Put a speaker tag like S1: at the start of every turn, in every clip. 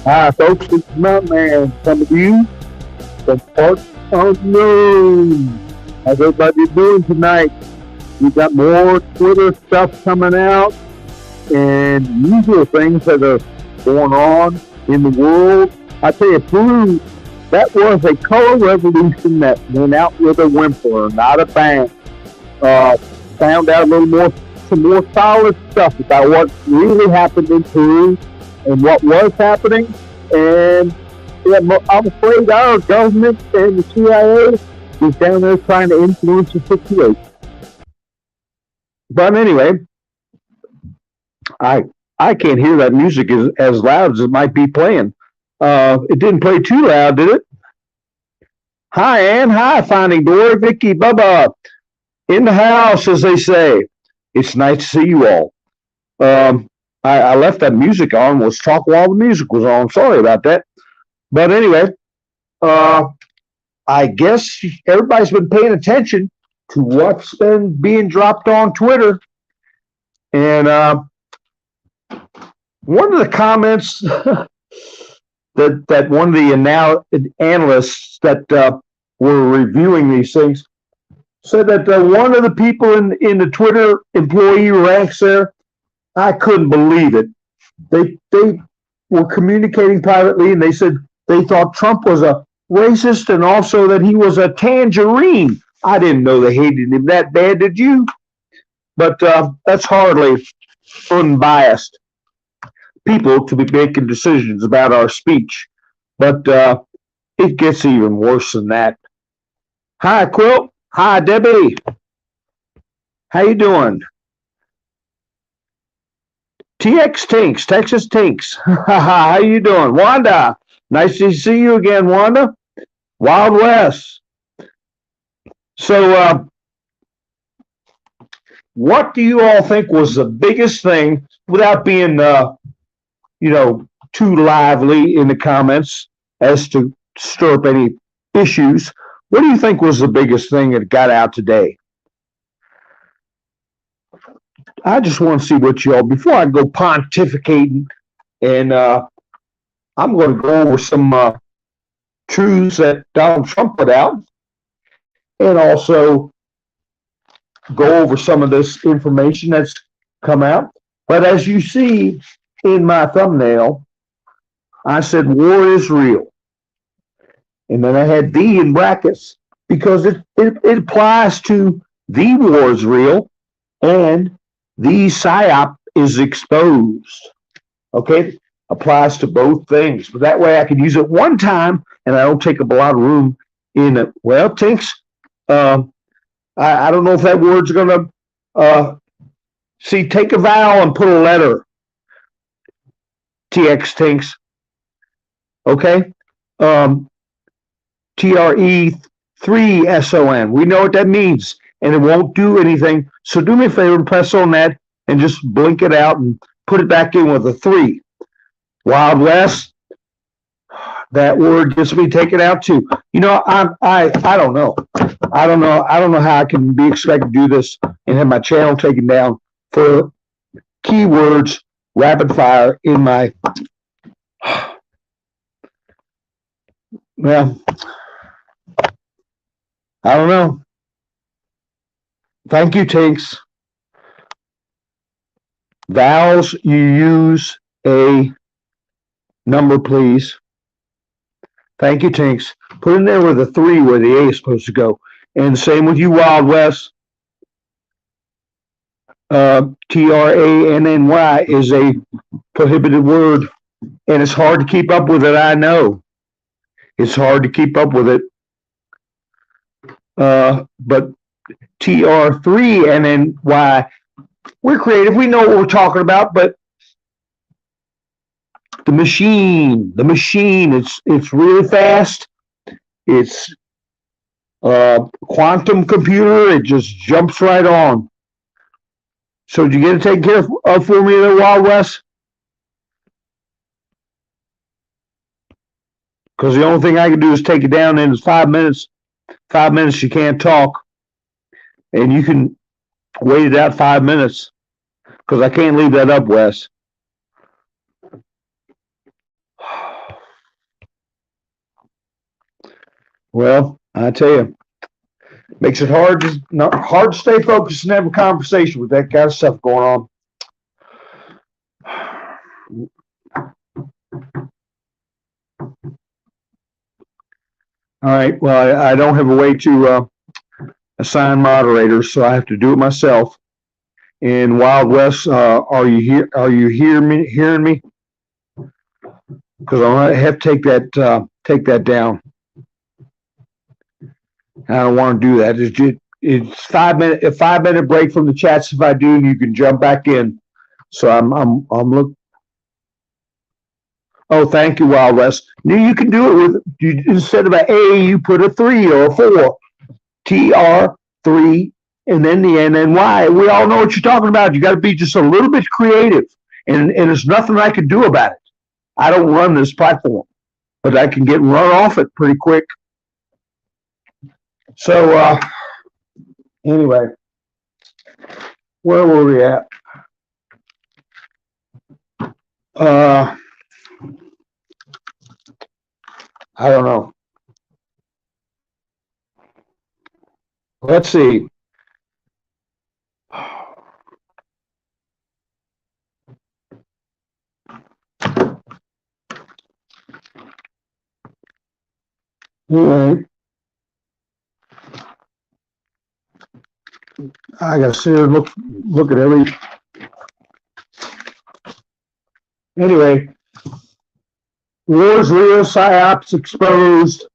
S1: Hi, folks. This is Mountain Man coming to you from parts unknown. How's everybody doing tonight? We got more Twitter stuff coming out and usual things that are going on in the world. I tell you, Peru, that was a color revolution that went out with a whimper, not a bang. Found out a little more, some more solid stuff about what really happened in Peru and what was happening. And yeah, I'm afraid our government and the CIA is down there trying to influence the situation. But anyway, I can't hear that music as loud as it might be playing. It didn't play too loud, did it? Hi, Ann. Hi, Finding Dory, Vicky, Bubba. In the house, as they say. It's nice to see you all. I left that music on, was talking while the music was on. Sorry about that. But anyway, I guess everybody's been paying attention to what's been being dropped on Twitter. And one of the comments that one of the analysts that were reviewing these things said that one of the people in the Twitter employee ranks there, I couldn't believe it. They were communicating privately, and they said they thought Trump was a racist and also that he was a tangerine. I didn't know they hated him that bad, did you? But that's hardly unbiased people to be making decisions about our speech. But it gets even worse than that. Hi, Quilt. Hi, Debbie. How you doing? TX Tinks, Texas Tinks. How you doing? Wanda, nice to see you again, Wanda. Wild West. So, what do you all think was the biggest thing, without being, too lively in the comments as to stir up any issues? What do you think was the biggest thing that got out today? I just want to see what y'all, before I go pontificating, and I'm going to go over some truths that Donald Trump put out, and also go over some of this information that's come out. But as you see in my thumbnail, I said war is real. And then I had the in brackets because it applies to the war is real and the PSYOP is exposed. Okay? Applies to both things. But that way I can use it one time and I don't take up a lot of room in it. Well, Tinks, I don't know if that word's going to, take a vowel and put a letter. TX Tinks. Okay? TRE3SON. We know what that means, and it won't do anything. So do me a favor and press on that and just blink it out and put it back in with a 3. Wild West. That word gets me taken out too. I don't know. I don't know how I can be expected to do this and have my channel taken down for keywords rapid fire in my. Well, I don't know. Thank you, Tinks. Vowels, you use a number, please. Thank you, Tinks. Put in there with a 3 where the A is supposed to go. And same with you, Wild West. TRANNY is a prohibited word, and it's hard to keep up with it, I know. It's hard to keep up with it. But TR3NNY, we're creative. We know what we're talking about, but the machine, it's really fast. It's quantum computer. It just jumps right on. So did you get it taken care of for me there, Wild West? Because the only thing I can do is take it down in 5 minutes. 5 minutes you can't talk. And you can wait it out 5 minutes. Because I can't leave that up, Wes. Well, I tell you, makes it hard to stay focused and have a conversation with that kind of stuff going on. All right. Well, I don't have a way to assign moderators, so I have to do it myself. In Wild West, are you here? Are you hearing me? Because I have to take that down. I don't want to do that. It's 5 minute a 5 minute break from the chats. If I do, you can jump back in. So I'm look. Oh, thank you, Wild West. Now you can do it with instead of an A, you put a 3 or a 4. TR3 and then the NNY. We all know what you're talking about. You got to be just a little bit creative, and there's nothing I can do about it. I don't run this platform, but I can get run off it pretty quick. So anyway, where were we at? I don't know. Let's see. All right. I gotta sit here and look at every. Anyway, wars real, psyops exposed.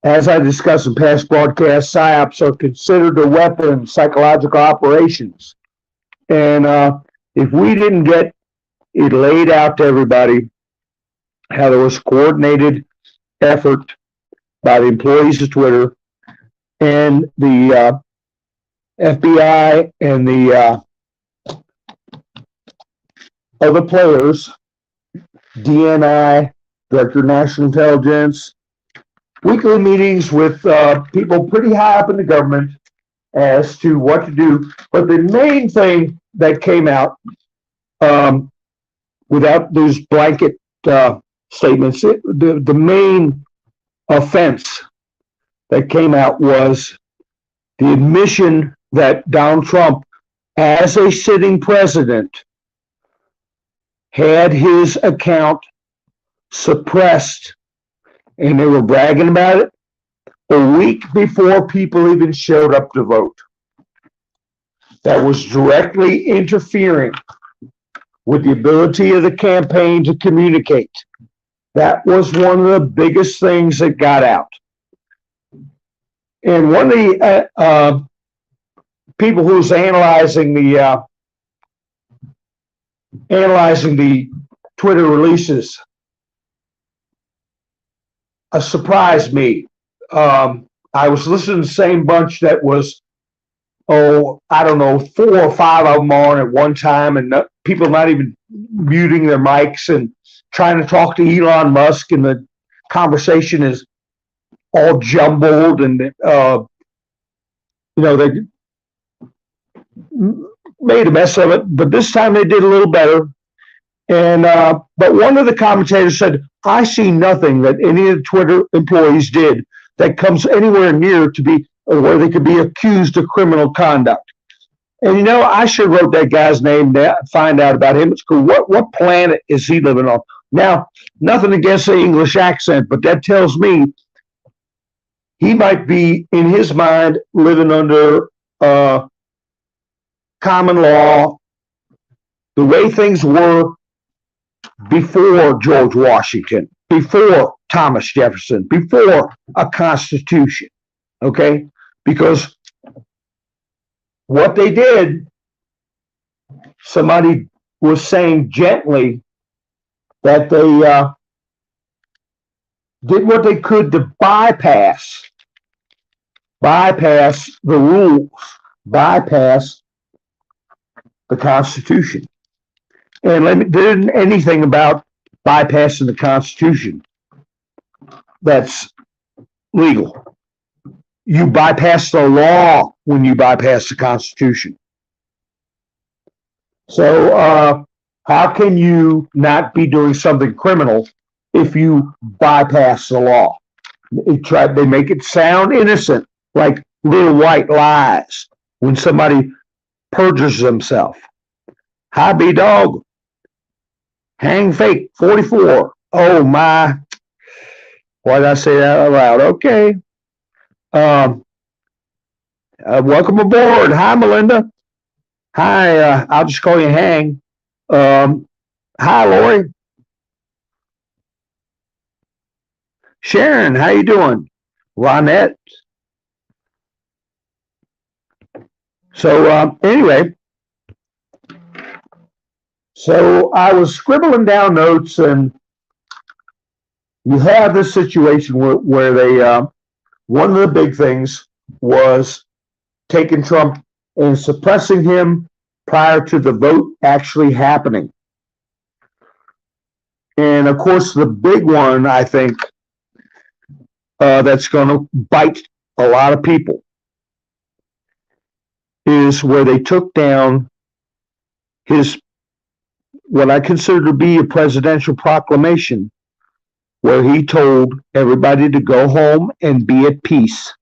S1: As I discussed in past broadcasts, psyops are considered a weapon in psychological operations. And if we didn't get it laid out to everybody, how there was coordinated effort by the employees of Twitter and the FBI and the other players, DNI, Director of National Intelligence, weekly meetings with people pretty high up in the government as to what to do. But the main thing that came out, without those blanket statements, the main offense that came out was the admission that Donald Trump, as a sitting president, had his account suppressed, and they were bragging about it a week before people even showed up to vote. That was directly interfering with the ability of the campaign to communicate. That was one of the biggest things that got out. And one of the people who was analyzing the Twitter releases surprised me. I was listening to the same bunch that was, I don't know, 4 or 5 of them on at one time, and people not even muting their mics and trying to talk to Elon Musk, and the conversation is all jumbled, and they made a mess of it. But this time they did a little better. And but one of the commentators said, "I see nothing that any of the Twitter employees did that comes anywhere near to be where they could be accused of criminal conduct." And I should have wrote that guy's name down, find out about him. It's cool. What planet is he living on? Now, nothing against the English accent, but that tells me he might be, in his mind, living under common law, the way things were before George Washington, before Thomas Jefferson, before a constitution, okay? Because what they did, somebody was saying gently that they did what they could to bypass the rules, bypass the Constitution. And there isn't anything about bypassing the Constitution that's legal. You bypass the law when you bypass the Constitution. So how can you not be doing something criminal if you bypass the law. They make it sound innocent, like little white lies when somebody perjures themselves. Hi, B Dog. Hang fake 44. Oh my. Why did I say that out loud? Okay. Welcome aboard. Hi, Melinda. Hi, I'll just call you Hang. Hi, Lori. Sharon, how you doing? Ronette. So anyway, so I was scribbling down notes, and you have this situation where they one of the big things was taking Trump and suppressing him prior to the vote actually happening. And of course, the big one, I think, that's going to bite a lot of people is where they took down his, what I consider to be a presidential proclamation, where he told everybody to go home and be at peace.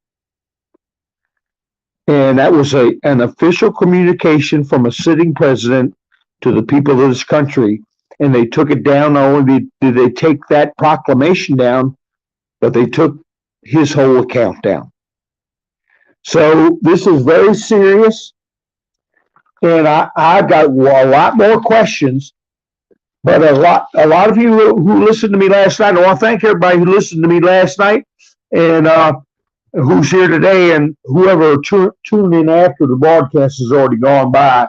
S1: And that was an official communication from a sitting president to the people of this country. And they took it down. Not only did they take that proclamation down, but they took his whole account down. So this is very serious. And I've got a lot more questions. But a lot of you who listened to me last night, I want to thank everybody who listened to me last night and who's here today, and whoever tuned in after the broadcast has already gone by.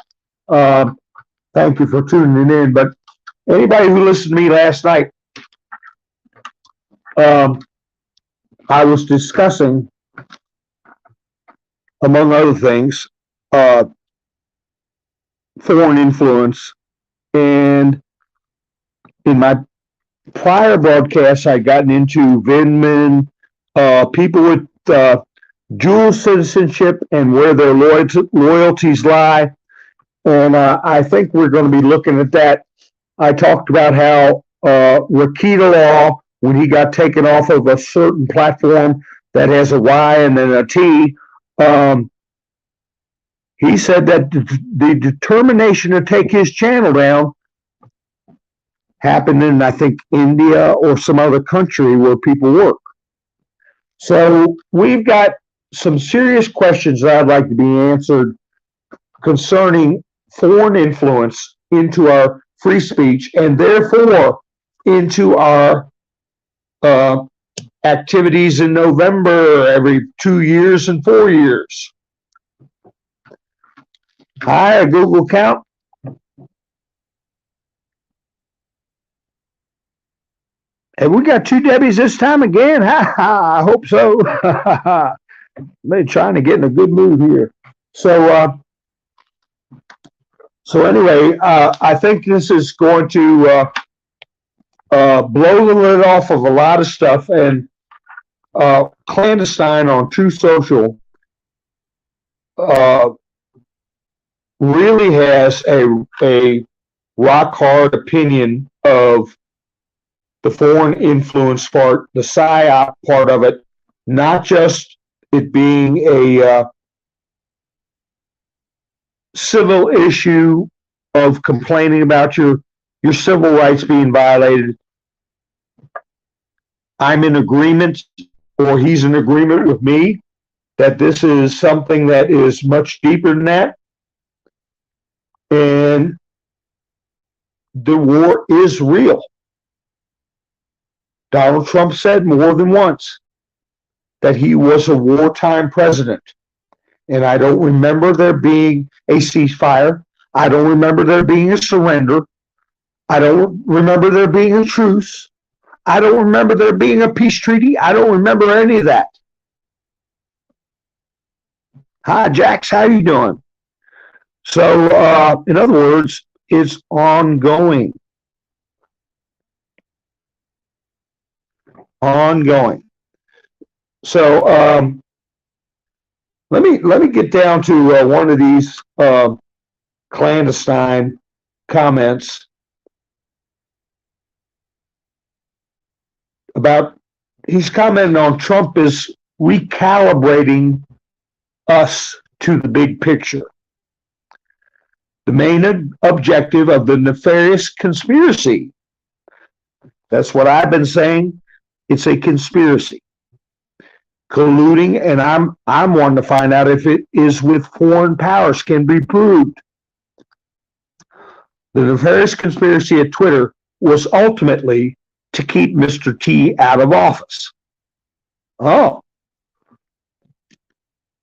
S1: Thank you for tuning in. But anybody who listened to me last night, I was discussing, among other things, foreign influence. And in my prior broadcasts, I'd gotten into Vindman, people with dual citizenship and where their loyalties lie. And I think we're going to be looking at that. I talked about how Rakita Law, when he got taken off of a certain platform that has a Y and then a T, he said that the determination to take his channel down happened in, I think, India or some other country where people work. So we've got some serious questions that I'd like to be answered concerning foreign influence into our free speech and therefore into our activities in November every 2 years and 4 years. Hi, a Google count. Have we got two Debbies this time again? I hope so. They're trying to get in a good mood here. So anyway, I think this is going to blow the lid off of a lot of stuff. And Clandestine on True Social really has a rock hard opinion of the foreign influence part, the PSYOP part of it, not just it being a civil issue of complaining about your civil rights being violated. I'm in agreement, or he's in agreement with me, that this is something that is much deeper than that. And the war is real. Donald Trump said more than once that he was a wartime president. And I don't remember there being a ceasefire. I don't remember there being a surrender. I don't remember there being a truce. I don't remember there being a peace treaty. I don't remember any of that. Hi, Jax, how you doing? So, in other words, it's ongoing. Ongoing. So let me get down to one of these clandestine comments. about, he's commenting on Trump is recalibrating us to the big picture. The main objective of the nefarious conspiracy. That's what I've been saying. It's a conspiracy. Colluding, and I'm wanting to find out if it is with foreign powers, can be proved. The nefarious conspiracy at Twitter was ultimately to keep Mr. T out of office. Oh,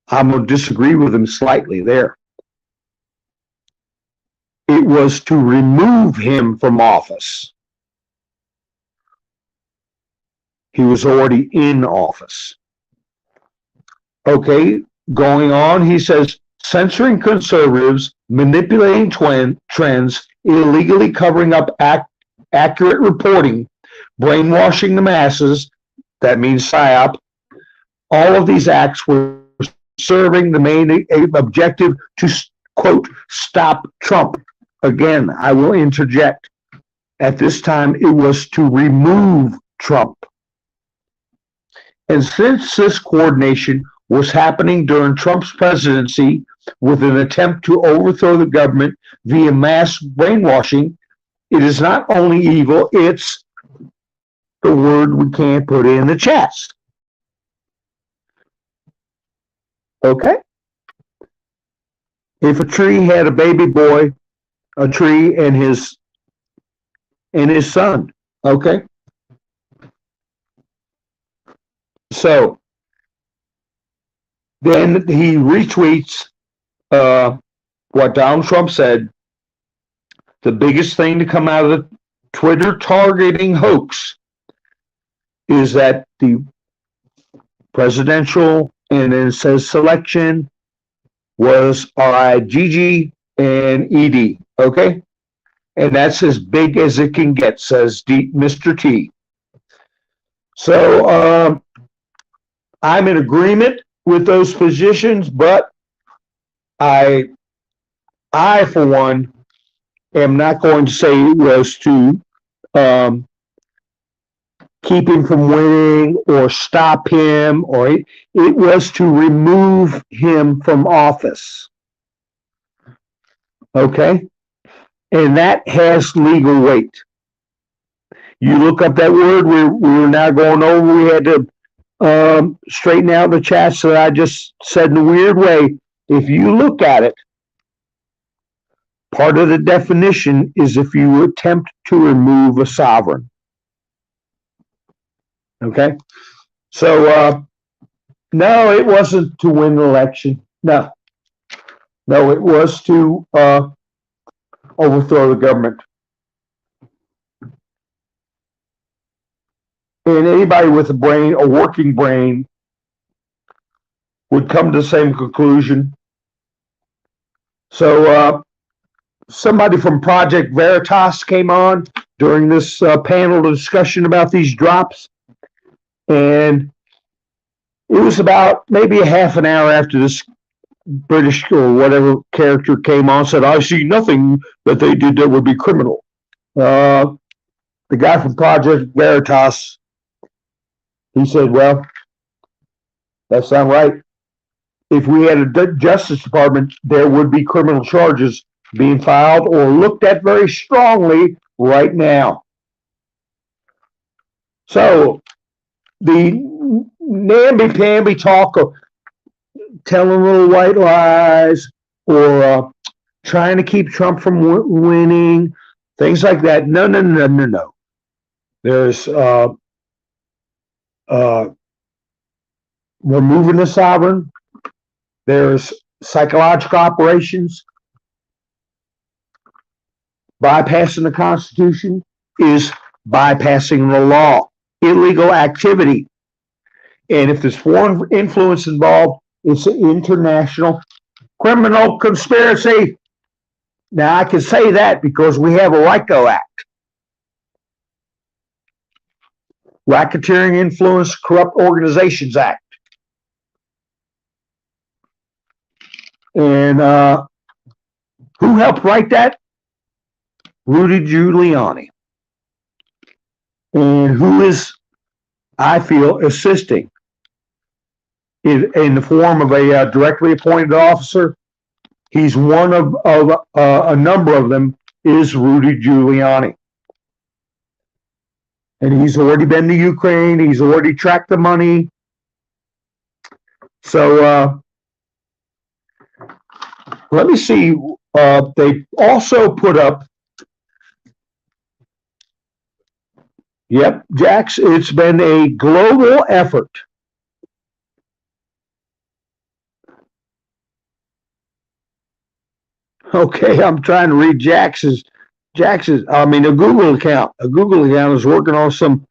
S1: I'm going to disagree with him slightly there. It was to remove him from office. He was already in office. Okay, going on, he says, censoring conservatives, manipulating trends, illegally covering up accurate reporting, brainwashing the masses, that means PSYOP. All of these acts were serving the main objective to, quote, stop Trump. Again, I will interject. At this time, it was to remove Trump. And since this coordination was happening during Trump's presidency with an attempt to overthrow the government via mass brainwashing, it is not only evil, it's the word we can't put in the chest. Okay? If a tree had a baby boy, a tree and his son, okay? So then he retweets what Donald Trump said. The biggest thing to come out of the Twitter targeting hoax is that the presidential, and it says selection, was RIGG and ED, okay? And that's as big as it can get, says Mr. T. So I'm in agreement with those positions, but I for one, am not going to say it was to keep him from winning or stop him, or it was to remove him from office. Okay? And that has legal weight. You look up that word we were now going over. We had to straighten out the chats that I just said in a weird way. If you look at it, part of the definition is if you attempt to remove a sovereign. Okay? So, no, it wasn't to win the election. No. No, it was to overthrow the government. And anybody with a brain, a working brain, would come to the same conclusion. So, somebody from Project Veritas came on during this panel discussion about these drops. And it was about maybe a half an hour after this British or whatever character came on, said, I see nothing that they did that would be criminal. The guy from Project Veritas, he said, well, that's not right. If we had a Justice Department, there would be criminal charges being filed or looked at very strongly right now. So the namby-pamby talk of telling little white lies or trying to keep Trump from winning, things like that. No. There's removing the sovereign. There's psychological operations. Bypassing the Constitution is bypassing the law. Illegal activity. And if there's foreign influence involved, it's an international criminal conspiracy. Now, I can say that because we have a RICO Act. Racketeering, Influence, Corrupt Organizations Act. And who helped write that? Rudy Giuliani. And who is I feel, assisting in the form of a directly appointed officer. He's one of a number of them is Rudy Giuliani. And he's already been to Ukraine. He's already tracked the money. So let me see. They also put up, yep, Jax, it's been a global effort. Okay, I'm trying to read Jax's, a Google account. A Google account is working on some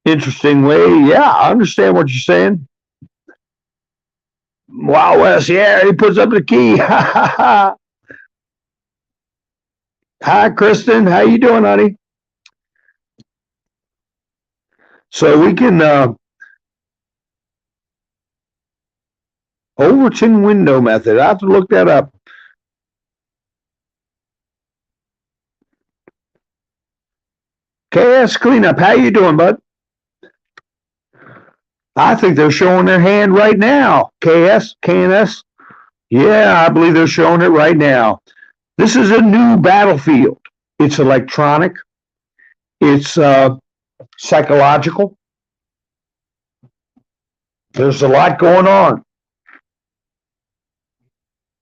S1: interesting way. Yeah, I understand what you're saying. Wow, Wes, yeah, he puts up the key. Hi, Kristen. How you doing, honey? So we can Overton window method. I have to look that up. KS Cleanup, how you doing, bud? I think they're showing their hand right now. KNS. Yeah, I believe they're showing it right now. This is a new battlefield. It's electronic. It's psychological. There's a lot going on.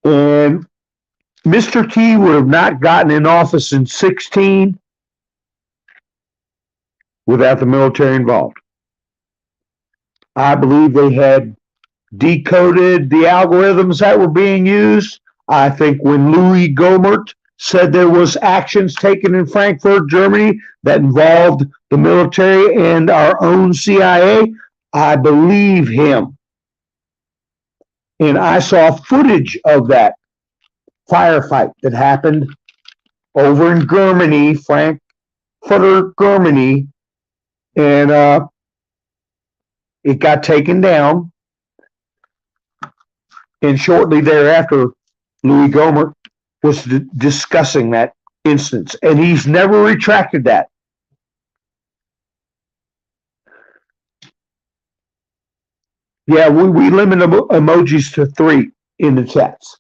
S1: And Mr. T would have not gotten in office in 2016 without the military involved. I believe they had decoded the algorithms that were being used. I think when Louis Gohmert said there was actions taken in Frankfurt, Germany that involved the military and our own CIA, I believe him. And I saw footage of that firefight that happened over in Germany, Frankfurt, Germany, and it got taken down. And shortly thereafter, Louis Gohmert was discussing that instance, and he's never retracted that. Yeah, we limit emojis to 3 in the chats.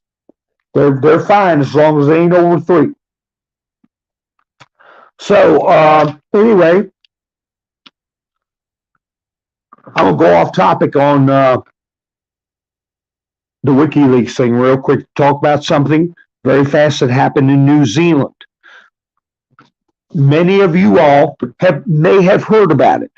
S1: They're fine as long as they ain't over 3. So anyway, I'm gonna go off topic on the WikiLeaks thing real quick. Talk about something very fast that happened in New Zealand. Many of you all may have heard about it,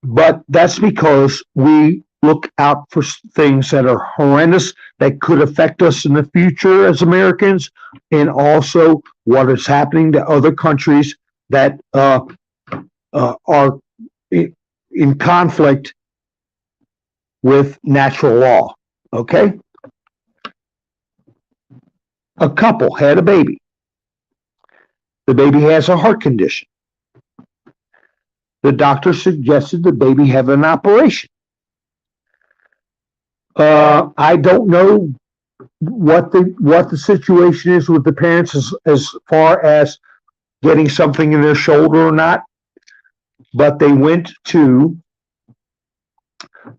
S1: but that's because we look out for things that are horrendous that could affect us in the future as Americans, and also what is happening to other countries that are in conflict with natural law. Okay? A couple had a baby. The baby has a heart condition. The doctor suggested the baby have an operation. I don't know what the situation is with the parents as far as getting something in their shoulder or not, but they went to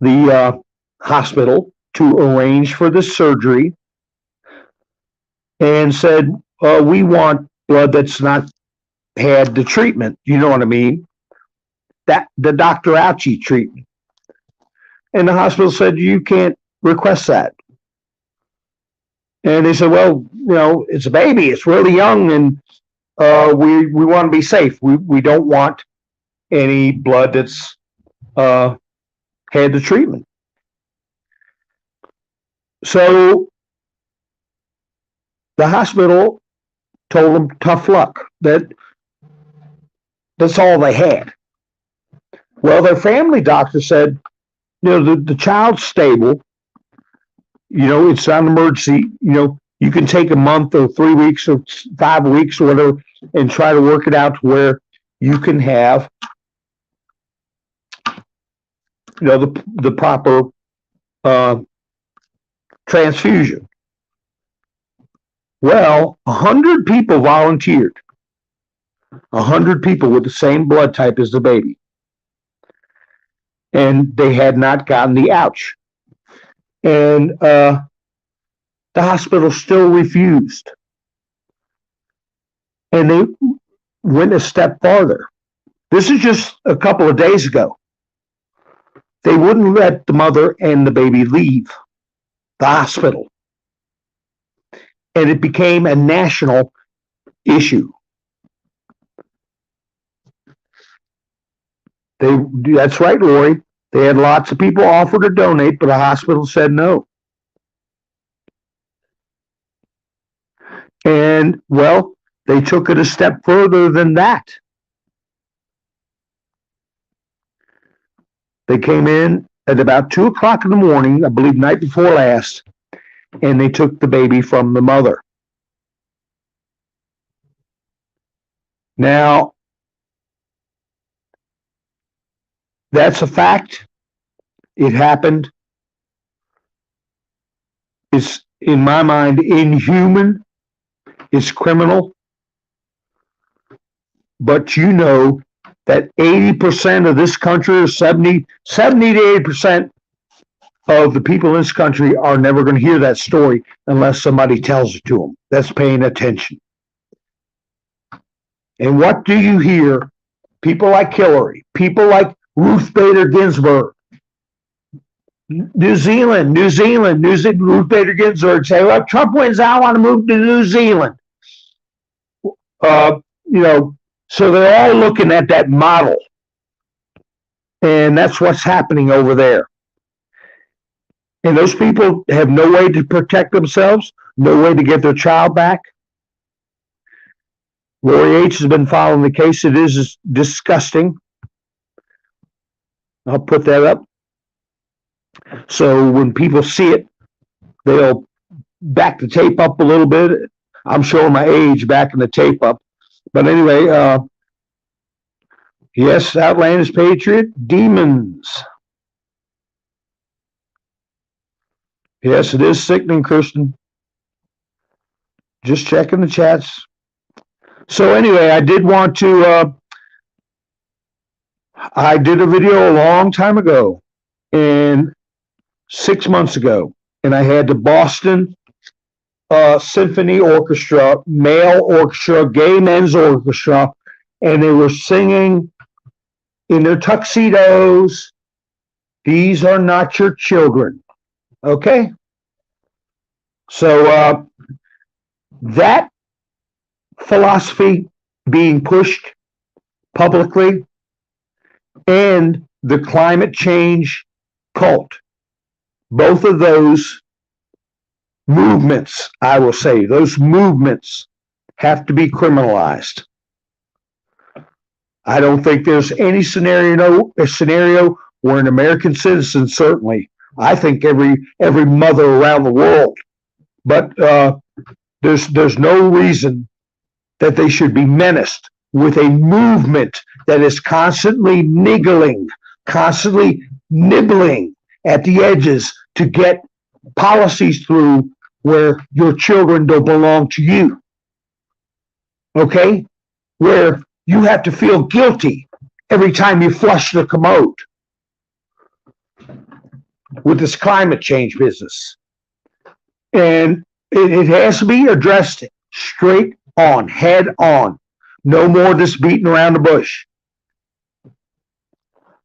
S1: the hospital to arrange for the surgery and said, we want blood that's not had the treatment. You know what I mean? That the Dr. Ouchie treatment. And the hospital said, you can't request that. And they said, well, it's a baby. It's really young, and we want to be safe. We don't want any blood that's had the treatment. So the hospital told them tough luck. That's all they had. Well, their family doctor said, the child's stable. It's not an emergency. You can take a month or 3 weeks or 5 weeks or whatever and try to work it out to where you can have, the proper transfusion. Well, 100 people volunteered. 100 people with the same blood type as the baby. and they had not gotten the ouch. And the hospital still refused. And they went a step farther. This is just a couple of days ago. They wouldn't let the mother and the baby leave the hospital. And it became a national issue. That's right, Lori. They had lots of people offer to donate, but the hospital said no. And, well, they took it a step further than that. They came in at about 2 o'clock in the morning, I believe night before last, and they took the baby from the mother. Now, that's a fact. It happened. It's, in my mind, inhuman. It's criminal. But you know that 80% of this country, or 70 to 80% of the people in this country are never going to hear that story unless somebody tells it to them that's paying attention. And what do you hear? People like Hillary, people like Ruth Bader Ginsburg, New Zealand, Ruth Bader Ginsburg say, well, if Trump wins, I want to move to New Zealand. So they're all looking at that model. And that's what's happening over there. And those people have no way to protect themselves, no way to get their child back. Lori H. has been following the case. It is disgusting. I'll put that up. So when people see it, they'll back the tape up a little bit. I'm showing my age backing the tape up. But anyway, yes, Outlandish Patriot, demons. Yes, it is sickening, Kirsten. Just checking the chats. So anyway, I did want to, I did a video a long time ago, and 6 months ago, and I had the Boston Symphony Orchestra, male orchestra, gay men's orchestra, and they were singing in their tuxedos, "These are not your children." Okay? So that philosophy being pushed publicly, and the climate change cult, both of those movements, I will say, those movements have to be criminalized. I don't think there's any scenario where an American citizen, certainly, I think every mother around the world, but there's no reason that they should be menaced with a movement that is constantly niggling, constantly nibbling at the edges to get policies through where your children don't belong to you. Okay? Where you have to feel guilty every time you flush the commode with this climate change business. And it has to be addressed straight on, head on. No more this beating around the bush.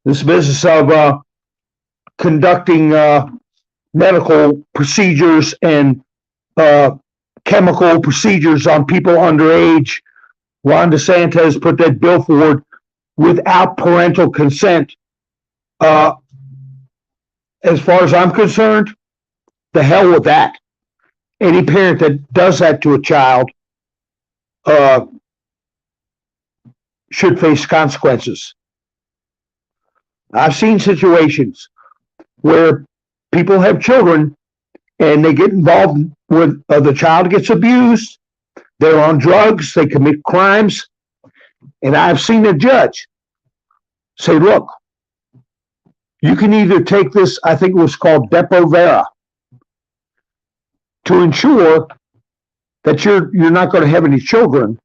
S1: This business of conducting medical procedures and chemical procedures on people underage. Ron DeSantis put that bill forward without parental consent. As far as I'm concerned, the hell with that. Any parent that does that to a child should face consequences. I've seen situations where people have children and they get involved with the child gets abused, they're on drugs, they commit crimes, and I've seen a judge say, look, you can either take this, I think it was called Depo-Vera, to ensure that you're not going to have any children,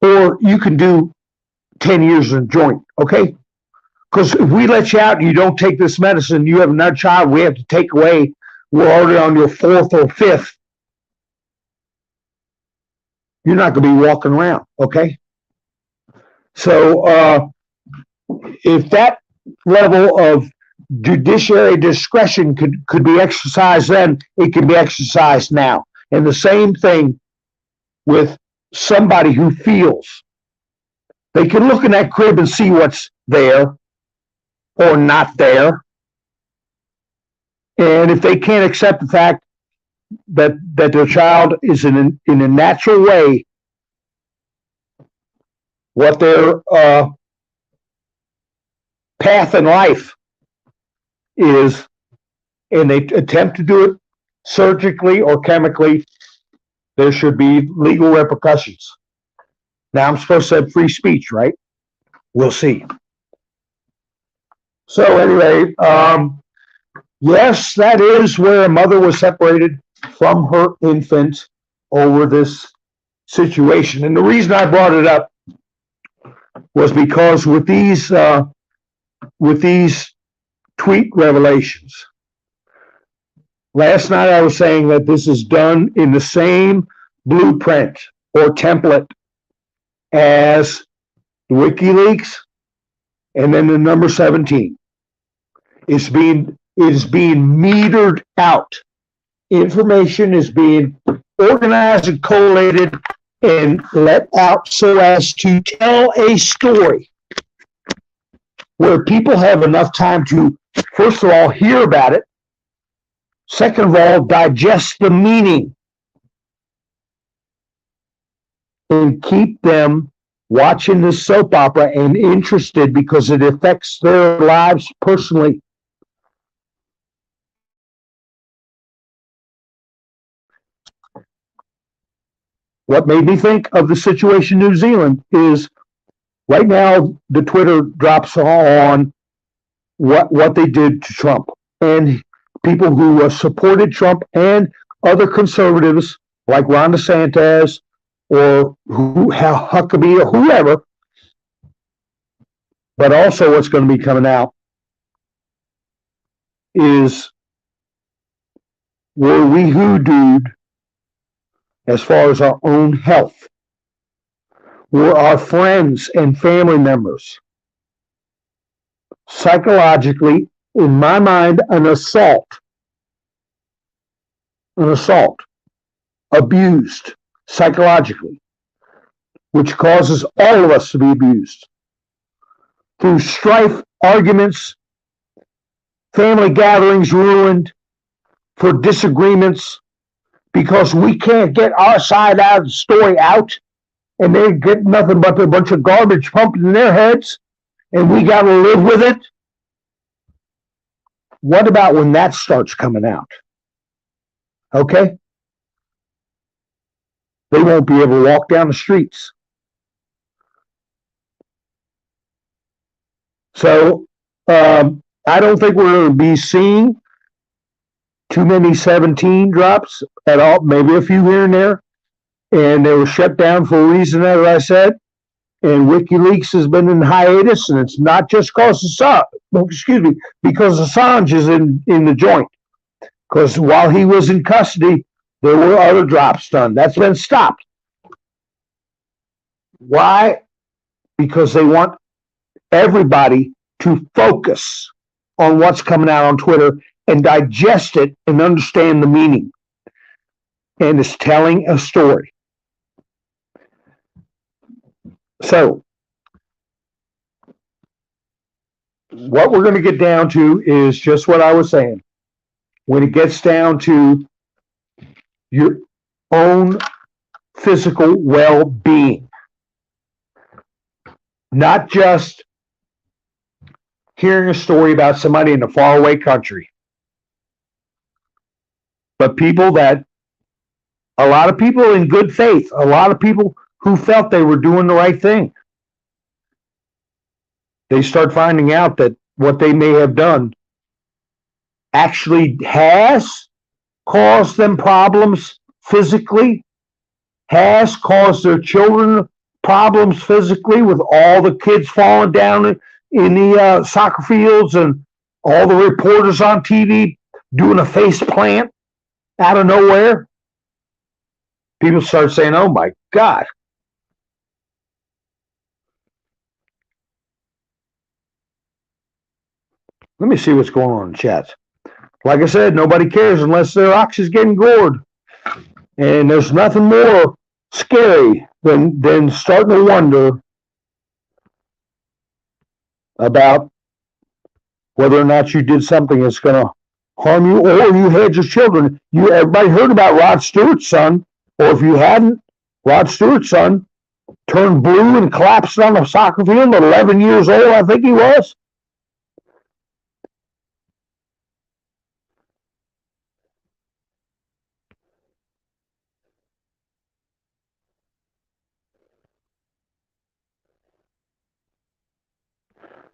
S1: or you can do 10 years in joint, okay? Because if we let you out and you don't take this medicine, you have another child we have to take away. We're already on your fourth or fifth. You're not going to be walking around, okay? So if that level of judiciary discretion could be exercised then, it can be exercised now. And the same thing with somebody who feels. They can look in that crib and see what's there or not there. And if they can't accept the fact that their child is in a natural way what their path in life is, and they attempt to do it surgically or chemically, there should be legal repercussions. Now, I'm supposed to have free speech, right? We'll see. So anyway, yes, that is where a mother was separated from her infant over this situation. And the reason I brought it up was because with these tweet revelations, last night I was saying that this is done in the same blueprint or template as WikiLeaks and then the number 17. It is being metered out. Information is being organized and collated and let out so as to tell a story where people have enough time to, first of all, hear about it, second of all, digest the meaning, and keep them watching this soap opera and interested because it affects their lives personally. What made me think of the situation in New Zealand is right now the Twitter drops on what they did to Trump and people who supported Trump and other conservatives like Ron DeSantis or Huckabee or whoever, but also what's going to be coming out is were we hoodooed as far as our own health? Were our friends and family members psychologically, in my mind, an assault, abused psychologically, which causes all of us to be abused through strife, arguments, family gatherings ruined for disagreements because we can't get our side of the story out, and they get nothing but a bunch of garbage pumped in their heads, and we got to live with it. What about when that starts coming out? Okay? They won't be able to walk down the streets. So I don't think we're going to be seeing too many 17 drops at all, maybe a few here and there. And they were shut down for a reason, as I said. And WikiLeaks has been in hiatus, and it's not just because because Assange is in the joint. Because while he was in custody, there were other drops done. That's been stopped. Why? Because they want everybody to focus on what's coming out on Twitter and digest it and understand the meaning. And it's telling a story. So, what we're going to get down to is just what I was saying. When it gets down to your own physical well-being, not just hearing a story about somebody in a faraway country, but a lot of people in good faith, a lot of people who felt they were doing the right thing. They start finding out that what they may have done actually has caused them problems physically, has caused their children problems physically with all the kids falling down in the soccer fields, and all the reporters on TV doing a face plant out of nowhere, people start saying, "Oh my God." Let me see what's going on in the chats. Like I said, nobody cares unless their ox is getting gored. And there's nothing more scary than starting to wonder about whether or not you did something that's going to harm you, or you had your children. Everybody heard about Rod Stewart's son, or if you hadn't, Rod Stewart's son turned blue and collapsed on the soccer field at 11 years old, I think he was.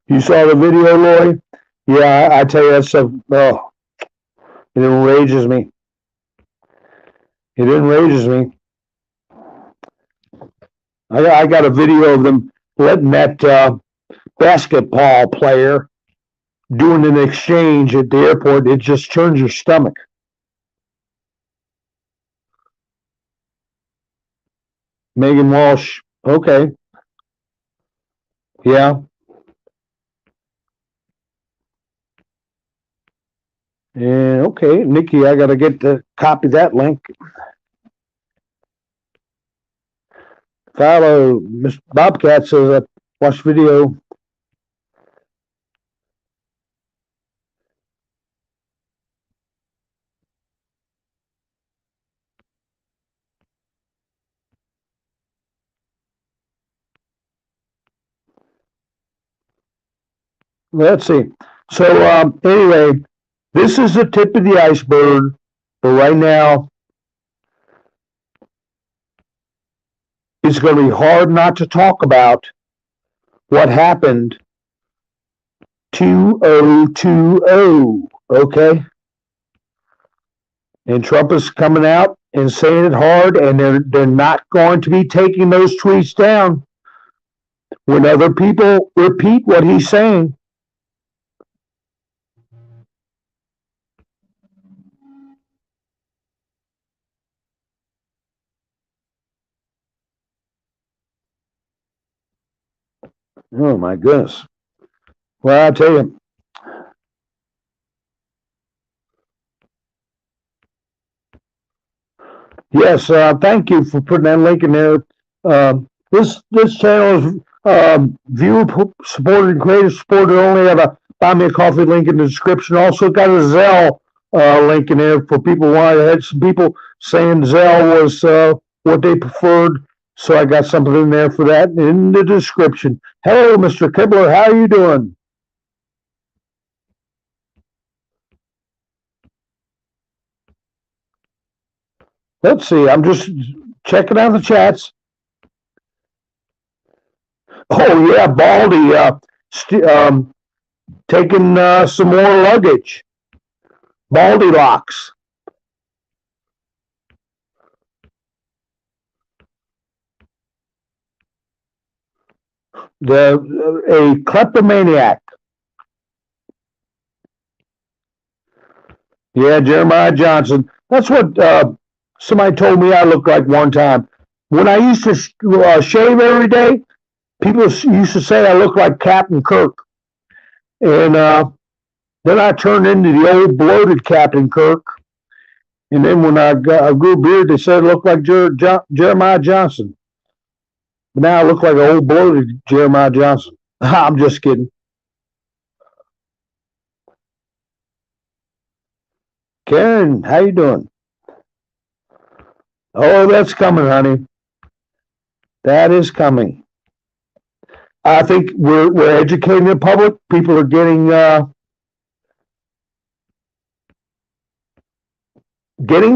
S1: You saw the video, Lori? Yeah, I tell you, that stuff, oh, it enrages me. It enrages me. I got a video of them letting that basketball player doing an exchange at the airport. It just turns your stomach. Megan Walsh, okay. Yeah. And okay, Nikki, I got to get to copy that link. Follow Mr. Bobcat says, watch video. Let's see. So anyway, this is the tip of the iceberg. But right now, it's going to be hard not to talk about what happened 2020, okay? And Trump is coming out and saying it hard, and they're not going to be taking those tweets down when other people repeat what he's saying. Oh my goodness. Well, I tell you, yes, thank you for putting that link in there. This channel is viewer supported and creator supported. Only have a buy me a coffee link in the description. Also got a Zelle link in there for people who I had some people saying Zelle was what they preferred. So I got something in there for that in the description. Hello, Mr. Kibler. How are you doing? Let's see. I'm just checking out the chats. Oh yeah, Baldy taking some more luggage. Baldy locks. A kleptomaniac. Yeah, Jeremiah Johnson. That's what somebody told me I looked like one time. When I used to shave every day, people used to say I looked like Captain Kirk. And then I turned into the old bloated Captain Kirk. And then when I grew a beard, they said I looked like Jeremiah Johnson. But now I look like an old bloated Jeremiah Johnson. I'm just kidding. Karen, how you doing? Oh, that's coming, honey. That is coming. I think we're educating the public. People are getting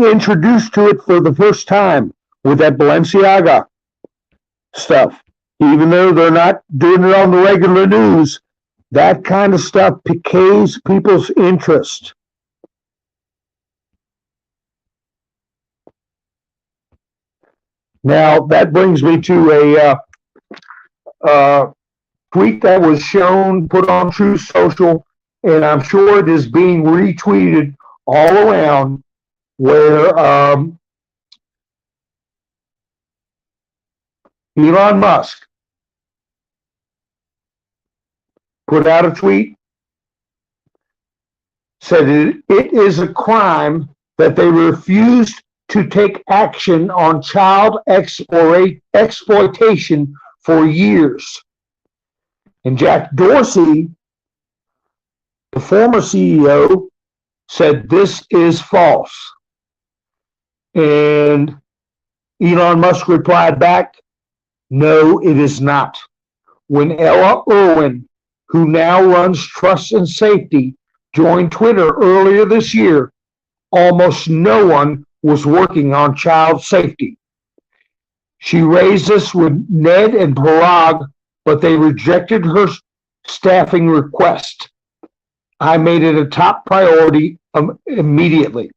S1: introduced to it for the first time with that Balenciaga stuff. Even though they're not doing it on the regular news, that kind of stuff piques people's interest. Now, that brings me to tweet that was shown, put on True Social, and I'm sure it is being retweeted all around, where Elon Musk put out a tweet, said it is a crime that they refused to take action on child exploitation for years. And Jack Dorsey, the former CEO, said this is false. And Elon Musk replied back, no, it is not. When Ella Irwin, who now runs Trust and Safety, joined Twitter earlier this year, almost no one was working on child safety. She raised this with Ned and Parag, but they rejected her staffing request. I made it a top priority immediately.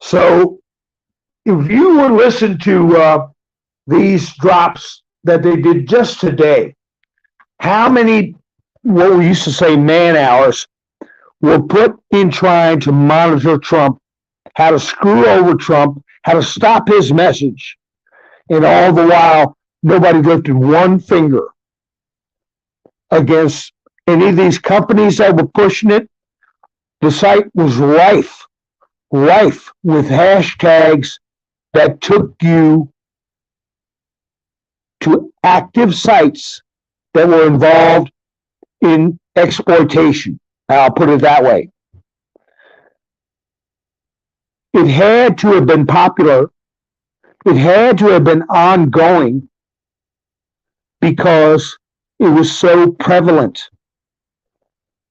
S1: So if you would listen to these drops that they did just today, how many, what we used to say, man hours were put in trying to monitor Trump, how to screw over Trump, how to stop his message. And all the while, nobody lifted one finger against any of these companies that were pushing it. The site was rife with hashtags that took you to active sites that were involved in exploitation. I'll put it that way. It had to have been popular. It had to have been ongoing because it was so prevalent.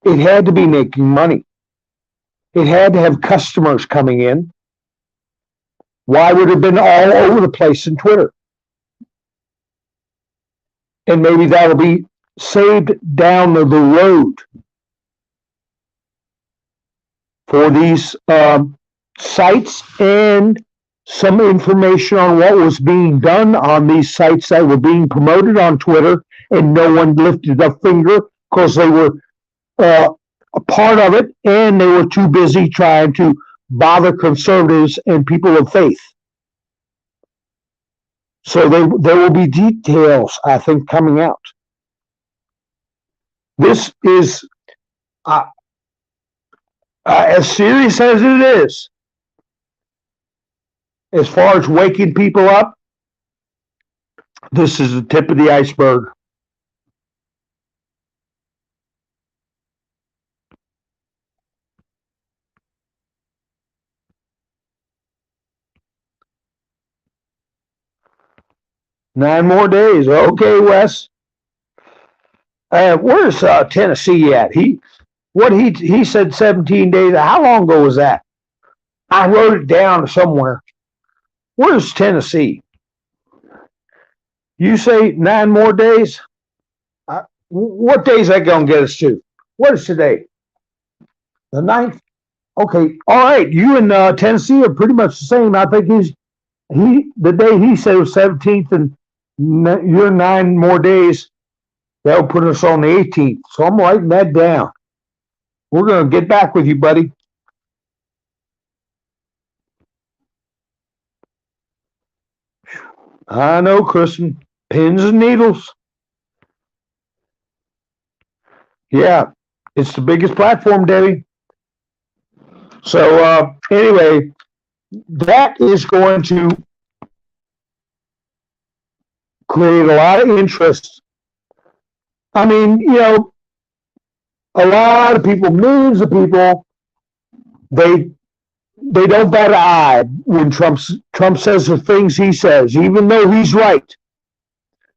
S1: It had to be making money. It had to have customers coming in. Why would it have been all over the place in Twitter? And maybe that'll be saved down the road for these sites, and some information on what was being done on these sites that were being promoted on Twitter, and no one lifted a finger because they were a part of it, and they were too busy trying to bother conservatives and people of faith. So there will be details, I think, coming out. This is as serious as it is. As far as waking people up, this is the tip of the iceberg. Nine more days. Okay, Wes. Where's Tennessee at? He said 17 days. How long ago was that? I wrote it down somewhere. Where's Tennessee? You say 9 more days? What day is that going to get us to? What is today? The 9th? Okay, all right. You and Tennessee are pretty much the same. I think the day he said was 17th, and you're 9 more days. That'll put us on the 18th. So I'm writing that down. We're going to get back with you, buddy. I know, Kristen. Pins and needles. Yeah, it's the biggest platform, Debbie. So anyway, that is going to create a lot of interest. I mean, a lot of people, millions of people, they don't bat an eye when Trump says the things he says, even though he's right.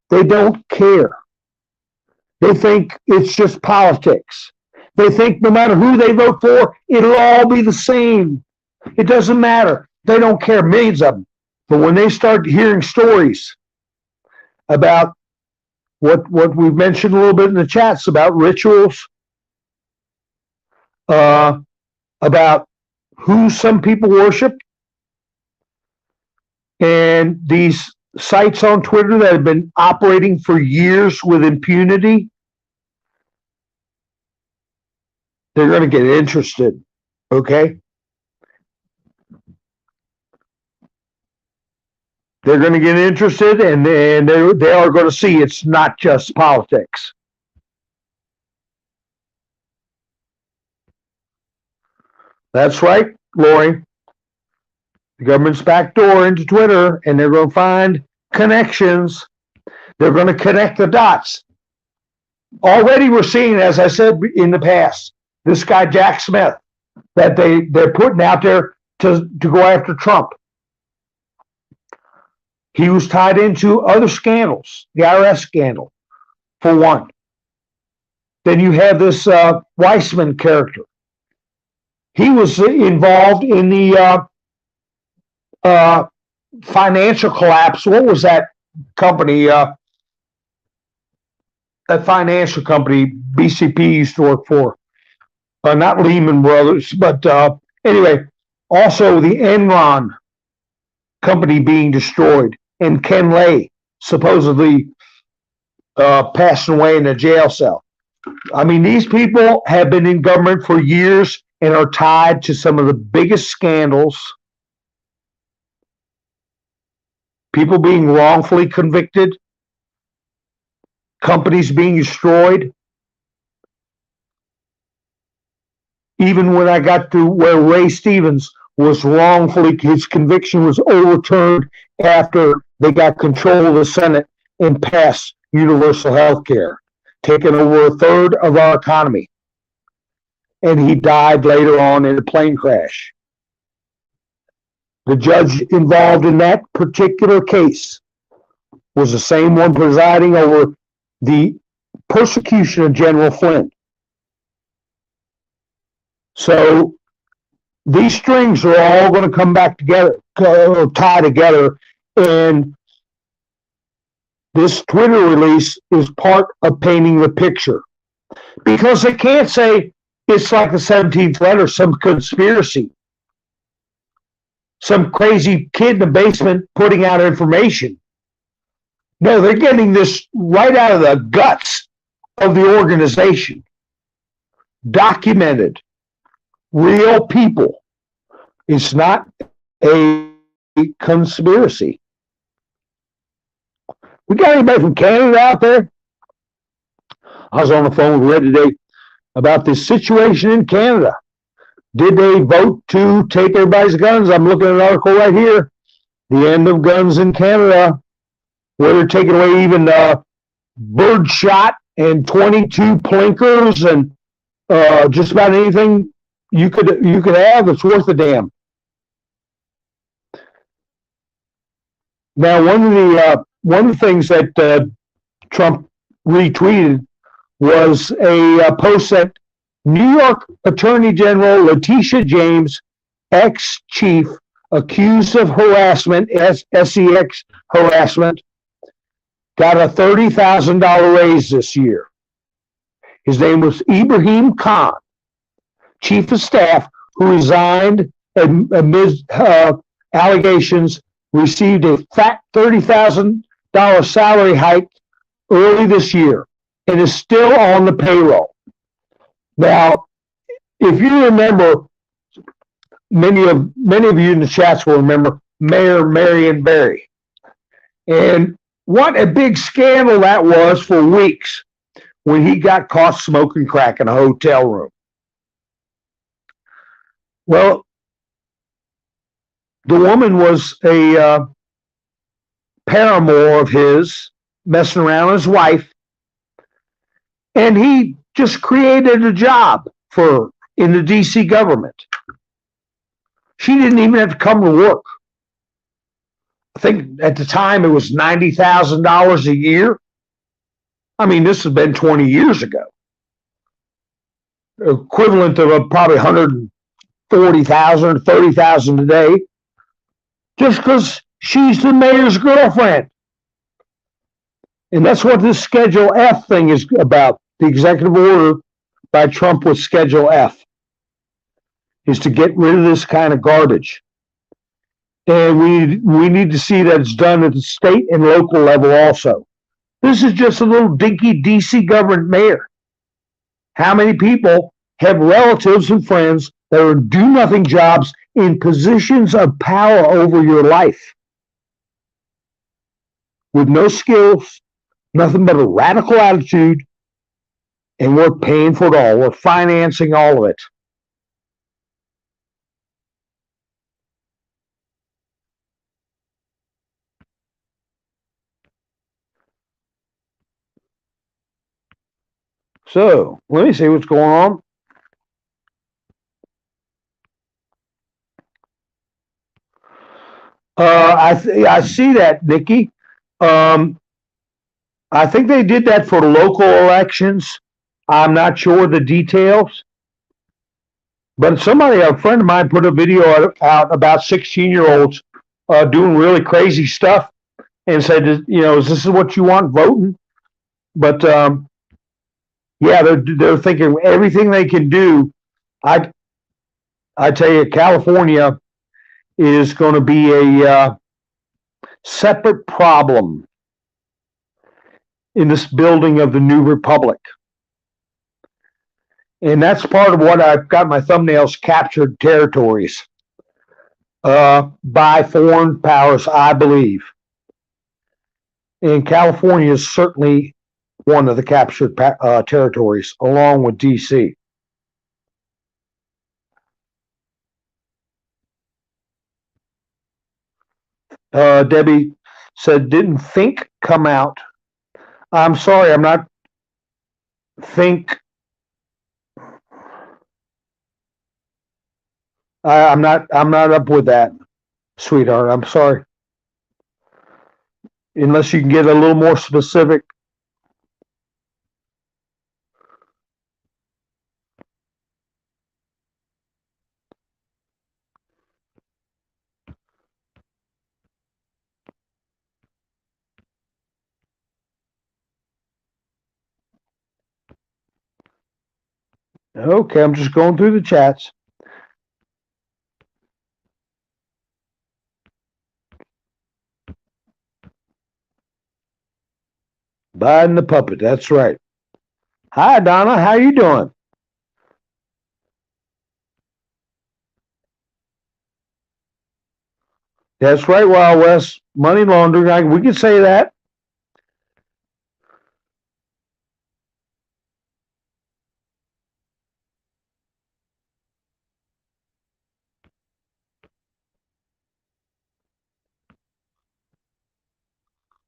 S1: They don't care. They think it's just politics. They think no matter who they vote for, it'll all be the same. It doesn't matter. They don't care, millions of them. But when they start hearing stories about what we've mentioned a little bit in the chats about rituals, about who some people worship, and these sites on Twitter that have been operating for years with impunity, they're going to get interested. Okay? They're going to get interested, and they are going to see it's not just politics. That's right, Lori. The government's backdoor into Twitter, and they're going to find connections. They're going to connect the dots. Already we're seeing, as I said in the past, this guy Jack Smith that they're putting out there to go after Trump. He was tied into other scandals, the IRS scandal, for one. Then you have this Weissman character. He was involved in the financial collapse. What was that company? That financial company BCP used to work for. Not Lehman Brothers, but anyway, also the Enron company being destroyed, and Ken Lay supposedly passing away in a jail cell. I mean, these people have been in government for years and are tied to some of the biggest scandals. People being wrongfully convicted, companies being destroyed. Even when I got to where Ray Stevens was wrongfully, his conviction was overturned after they got control of the Senate and passed universal health care, taking over a third of our economy. And he died later on in a plane crash. The judge involved in that particular case was the same one presiding over the persecution of General Flynn. So these strings are all going to come back together, tie together, and this Twitter release is part of painting the picture. Because they can't say it's like the 17th letter, some conspiracy, some crazy kid in the basement putting out information. No, they're getting this right out of the guts of the organization. Documented. Real people. It's not a conspiracy. We got anybody from Canada out there? I was on the phone with Red today about this situation in Canada. Did they vote to take everybody's guns? I'm looking at an article right here. The end of guns in Canada, where they're taking away even birdshot and 22 plinkers and just about anything you could have that's worth a damn. Now, one of the things that Trump retweeted was a post that New York Attorney General Letitia James, ex-chief accused of harassment, SEX harassment, got a $30,000 raise this year. His name was Ibrahim Khan, chief of staff, who resigned amid allegations, received a fat $30,000 salary hike early this year and is still on the payroll. Now, if you remember, many of you in the chats will remember Mayor Marion Barry. And what a big scandal that was for weeks when he got caught smoking crack in a hotel room. Well, the woman was a paramour of his, messing around with his wife, and he just created a job in the D.C. government. She didn't even have to come to work. I think at the time it was $90,000 a year. I mean, this has been 20 years ago. Equivalent of probably $140,000, $30,000 a day, just because she's the mayor's girlfriend. And that's what this Schedule F thing is about. The executive order by Trump with Schedule F is to get rid of this kind of garbage. And we need to see that it's done at the state and local level also. This is just a little dinky DC government mayor. How many people have relatives and friends that are do-nothing jobs in positions of power over your life with no skills, nothing but a radical attitude, and we're paying for it all. We're financing all of it. So let me see what's going on. I see that, Nikki. Um, I think they did that for local elections. I'm not sure the details, but a friend of mine, put a video out about 16-year-olds doing really crazy stuff, and said, is this what you want voting? But yeah, they're thinking everything they can do. I tell you, California is going to be a separate problem in this building of the new republic. And that's part of what I've got my thumbnails, captured territories by foreign powers, I believe. And California is certainly one of the captured territories, along with D.C. Debbie said, didn't Think come out? I'm sorry, I'm not Think. I'm not up with that, sweetheart. I'm sorry. Unless you can get a little more specific. Okay, I'm just going through the chats. Biden the puppet, that's right. Hi, Donna, how you doing? That's right, Wild West. Money laundering, we can say that.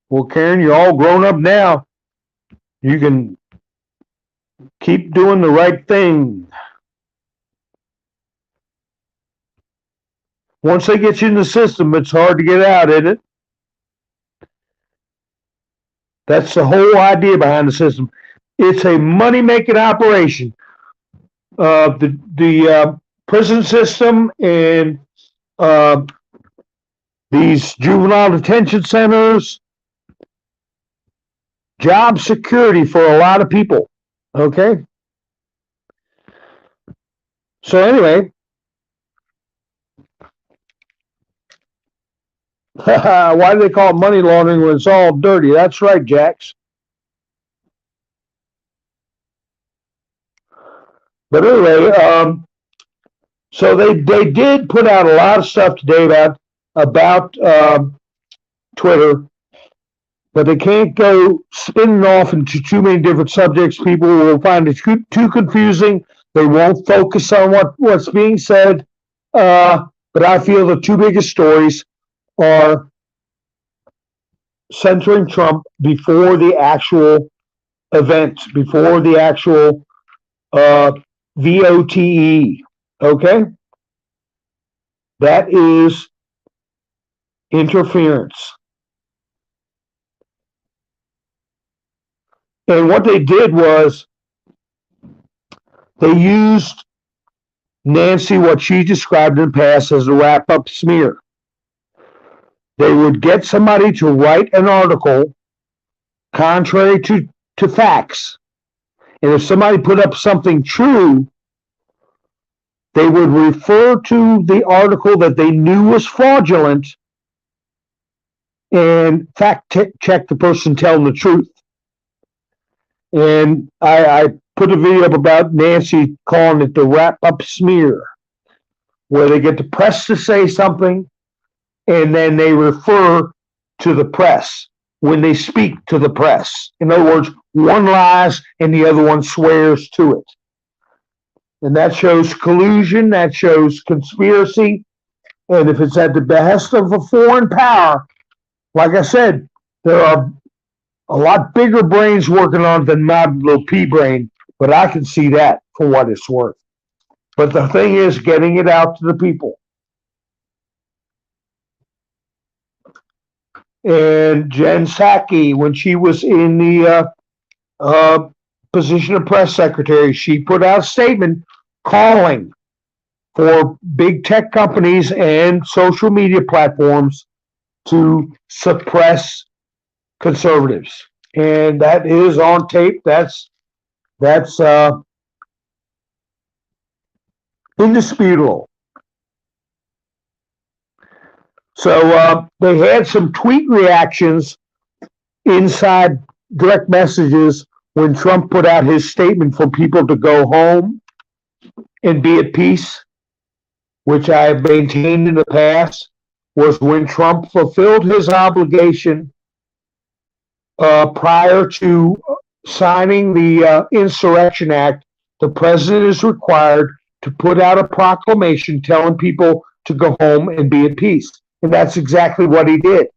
S1: Well, Karen, you're all grown up now. You can keep doing the right thing. Once they get you in the system, it's hard to get out, isn't it? That's the whole idea behind the system. It's a money-making operation. The prison system and these juvenile detention centers, job security for a lot of people. Okay? So anyway, why do they call it money laundering when it's all dirty? That's right, Jax. But anyway, so they did put out a lot of stuff today about Twitter, but they can't go spinning off into too many different subjects. People will find it too confusing. They won't focus on what's being said. But I feel the two biggest stories are censoring Trump before the actual event, before the actual VOTE. Okay? That is interference. And what they did was they used Nancy, what she described in the past as a wrap-up smear. They would get somebody to write an article contrary to facts. And if somebody put up something true, they would refer to the article that they knew was fraudulent and fact check the person telling the truth. And I put a video up about Nancy calling it the wrap-up smear, where they get the press to say something, and then they refer to the press when they speak to the press. In other words, one lies and the other one swears to it. And that shows collusion, that shows conspiracy. And if it's at the behest of a foreign power, like I said, there are a lot bigger brains working on it than my little pea brain, but I can see that for what it's worth. But the thing is getting it out to the people. And Jen Psaki, when she was in the position of press secretary, she put out a statement calling for big tech companies and social media platforms to suppress conservatives. And that is on tape. That's indisputable. So they had some tweet reactions inside direct messages when Trump put out his statement for people to go home and be at peace, which I have maintained in the past, was when Trump fulfilled his obligation prior to signing the Insurrection Act. The president is required to put out a proclamation telling people to go home and be at peace. And that's exactly what he did.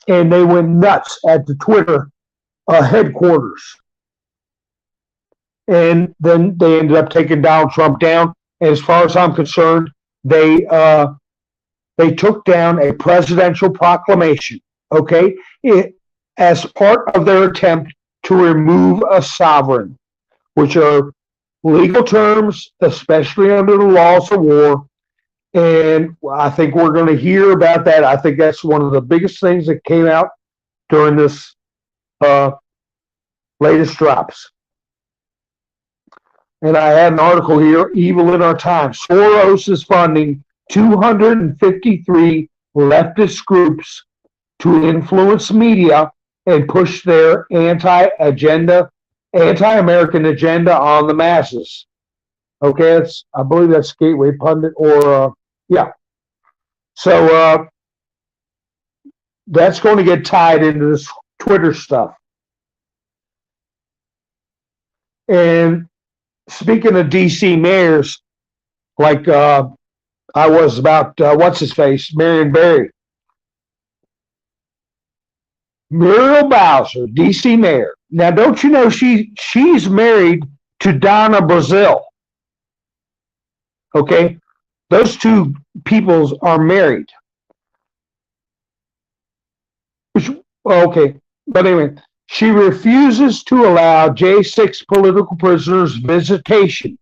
S1: And they went nuts at the Twitter headquarters. And then they ended up taking Donald Trump down. And as far as I'm concerned, they took down a presidential proclamation, okay, as part of their attempt to remove a sovereign, which are legal terms, especially under the laws of war. And I think we're going to hear about that. I think that's one of the biggest things that came out during this latest drops. And I had an article here, Evil in Our Time. Soros is funding 253 leftist groups to influence media and push their anti-American agenda on the masses. Okay, I believe that's Gateway Pundit, or yeah. So that's going to get tied into this Twitter stuff. And speaking of DC mayors, like I was about, what's his face, Marion Barry. Muriel Bowser, DC mayor. Now, don't you know she's married to Donna Brazile? Okay, those two peoples are married. Okay, but anyway, she refuses to allow J6 political prisoners visitation,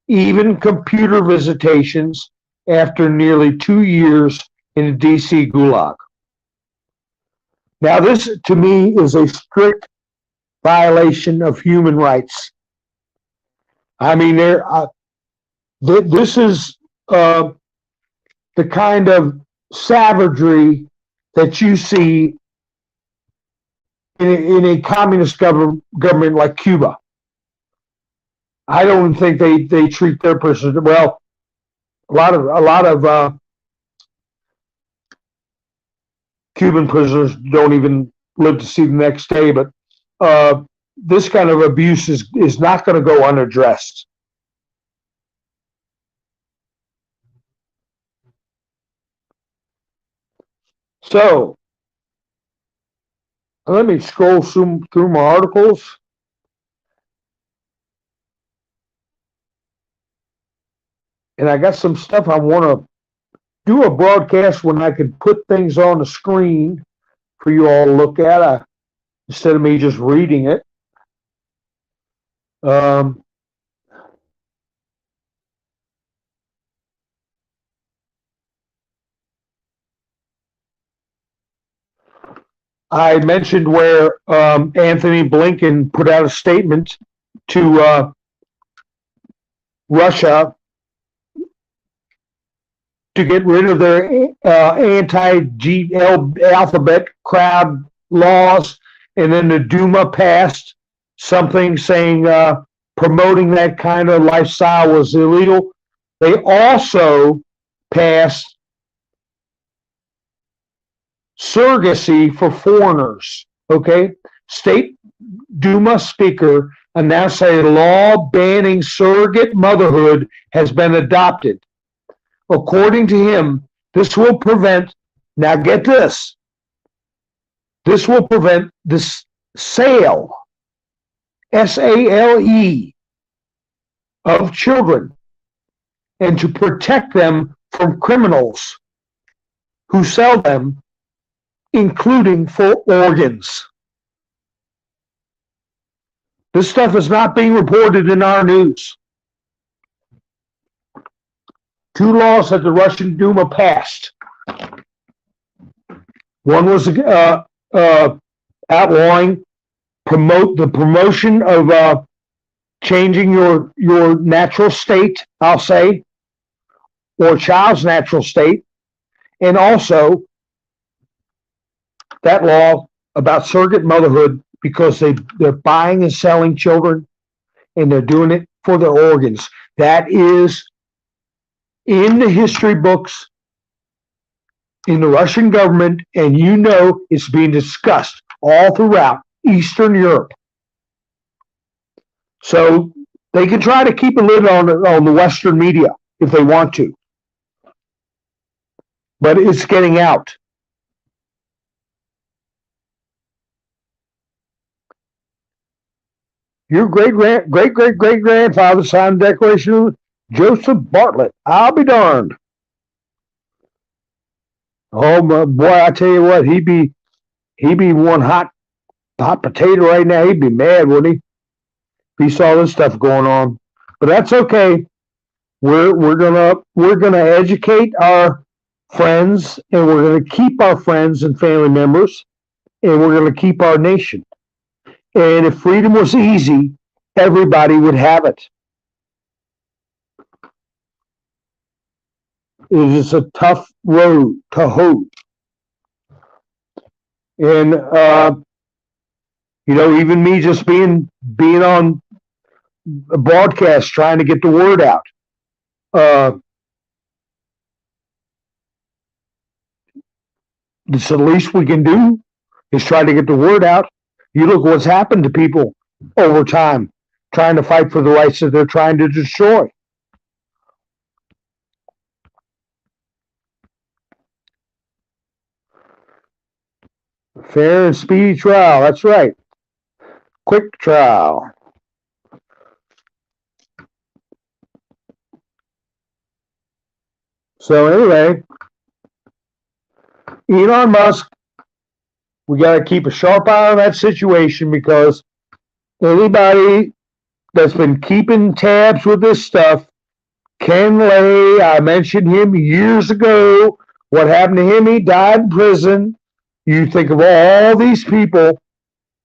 S1: even computer visitations, after nearly 2 years in the DC gulag. Now, this to me is a strict violation of human rights. I mean, this is the kind of savagery that you see in a communist government like Cuba. I don't think they treat their prisoners well. A lot of Cuban prisoners don't even live to see the next day, but this kind of abuse is not going to go unaddressed. So let me scroll through my articles. And I got some stuff I want to do a broadcast when I can put things on the screen for you all to look at instead of me just reading it. I mentioned where Anthony Blinken put out a statement to Russia to get rid of their anti-alphabet crowd laws, and then the Duma passed something saying promoting that kind of lifestyle was illegal. They also passed surrogacy for foreigners. Okay, State Duma Speaker announced a law banning surrogate motherhood has been adopted. According to him, this will prevent, now get this will prevent the sale, SALE, of children, and to protect them from criminals who sell them, including for organs. This stuff is not being reported in our news. Two laws that the Russian Duma passed. One was outlawing the promotion of changing your natural state, I'll say, or child's natural state, and also that law about surrogate motherhood, because they're buying and selling children and they're doing it for their organs. That is in the history books in the Russian government, and you know it's being discussed all throughout Eastern Europe. So they can try to keep a lid on the Western media if they want to, but it's getting out. Your great-great-great-grandfather signed the Declaration of Joseph Bartlett. I'll be darned. Oh my boy, I tell you what, he'd be one hot potato right now. He'd be mad, wouldn't he? If he saw this stuff going on. But that's okay. We're gonna educate our friends, and we're gonna keep our friends and family members, and we're gonna keep our nation. And if freedom was easy, everybody would have it. It is a tough road to hoe. And even me just being on a broadcast trying to get the word out. It's the least we can do is try to get the word out. You look what's happened to people over time, trying to fight for the rights that they're trying to destroy. Fair and speedy trial, that's right. Quick trial. So anyway, Elon Musk, we got to keep a sharp eye on that situation, because anybody that's been keeping tabs with this stuff, Ken Lay, I mentioned him years ago. What happened to him? He died in prison. You think of all these people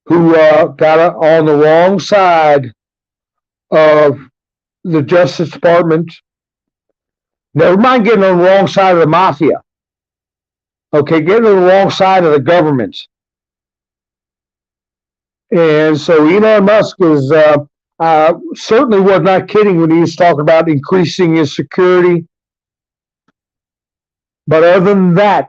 S1: who got on the wrong side of the Justice Department. Never mind getting on the wrong side of the mafia. Okay, getting on the wrong side of the government. And so Elon Musk is certainly was not kidding when he was talking about increasing his security. But other than that,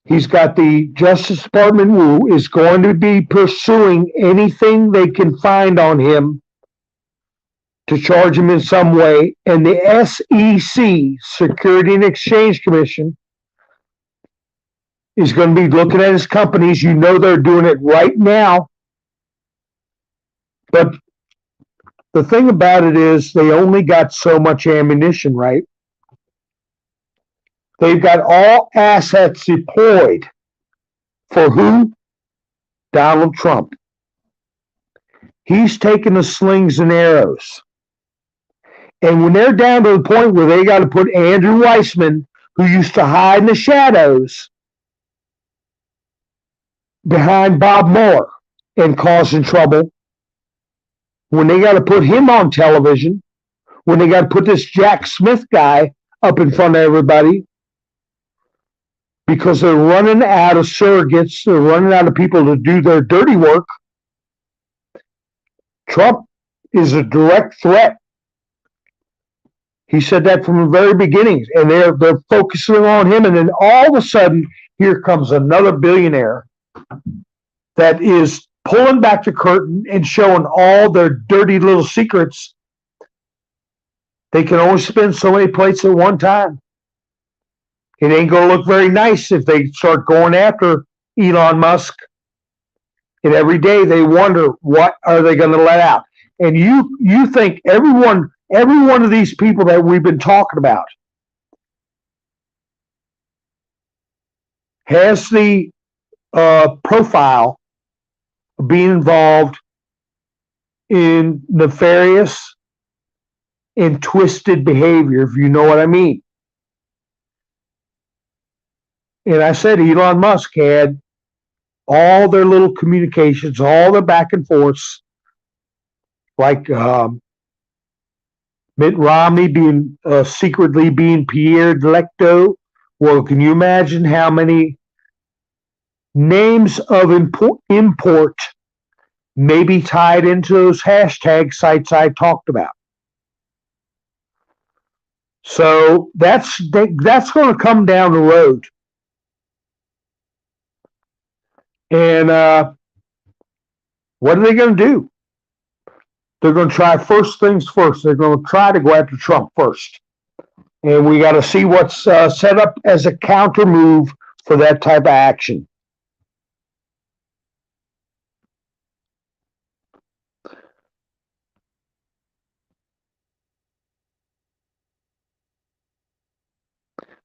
S1: he's got the Justice Department who is going to be pursuing anything they can find on him to charge him in some way. And the SEC, Security and Exchange Commission, is going to be looking at his companies. You know they're doing it right now. But the thing about it is they only got so much ammunition, right? They've got all assets deployed for who? Donald Trump. He's taking the slings and arrows. And when they're down to the point where they got to put Andrew Weissman, who used to hide in the shadows behind Bob Mueller and causing trouble, when they got to put him on television, when they got to put this Jack Smith guy up in front of everybody because they're running out of surrogates. They're running out of people to do their dirty work. Trump is a direct threat. He said that from the very beginning, and they're focusing on him. And then all of a sudden, here comes another billionaire that is pulling back the curtain and showing all their dirty little secrets. They can only spin so many plates at one time. It ain't going to look very nice if they start going after Elon Musk. And every day they wonder, what are they going to let out? And you think every one of these people that we've been talking about has the profile of being involved in nefarious and twisted behavior, if you know what I mean. And I said Elon Musk had all their little communications, all their back and forths, like Mitt Romney being secretly being Pierre Delecto. Well, can you imagine how many names of import may be tied into those hashtag sites I talked about? So that's going to come down the road. And what are they going to do? They're going to try first things first. They're going to try to go after Trump first. And we got to see what's set up as a counter move for that type of action.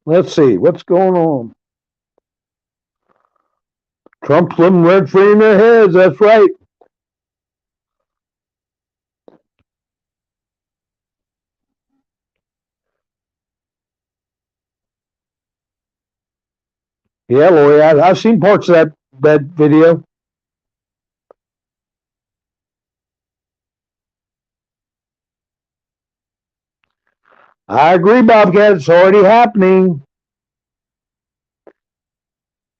S1: Let's see what's going on. Trump's living rent free in their heads. That's right. Yeah, Lori, I've seen parts of that video. I agree, Bobcat. It's already happening.